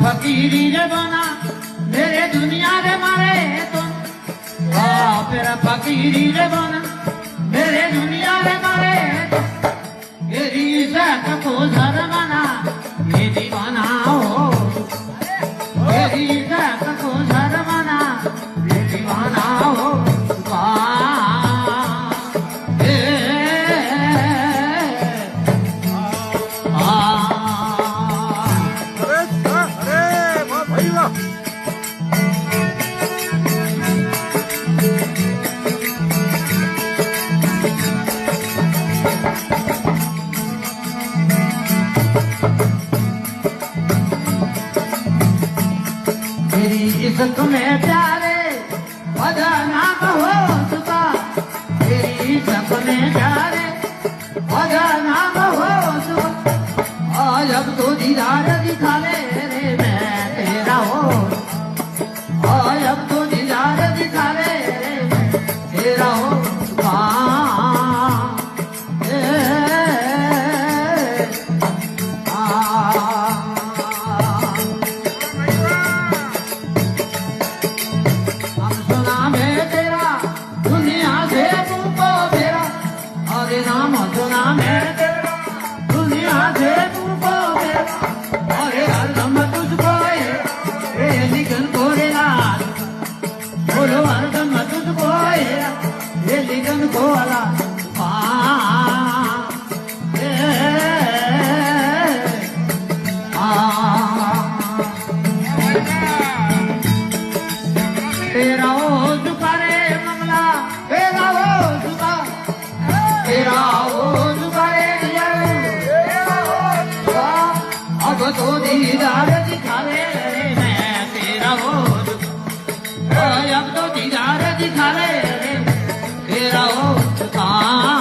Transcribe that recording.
फकीरी रे बना मेरे दुनिया रे मारे तो तेरा फकीरी रे बना मेरे दुनिया रे मारे तो तेरी इज्जत को शर्माना ये दीवाना हो तेरी इज्जत को शर्माना ये दीवाना हो इज्जत में प्यारे वजह हो चुका तेरी इज्जत में प्यारे वजह हो चुका आज अब तो दीदार दिखा ले रे मैं तेरा हो आज अब तो दीदार दिखा ले रे मैं तेरा हो नाम सुना मैं तेरा दुनिया से तुमको अरे हरदम तुझको रे निकल कोरे लाल बोलो हरदम तुझको रे निकल कोला तेरा हो चुका रे मंगला तेरा हो चुका तेरा हो चुका अब तो दीदार दिखा ले मैं तेरा हो अब तो दीदार दिखा ले तेरा हो चुका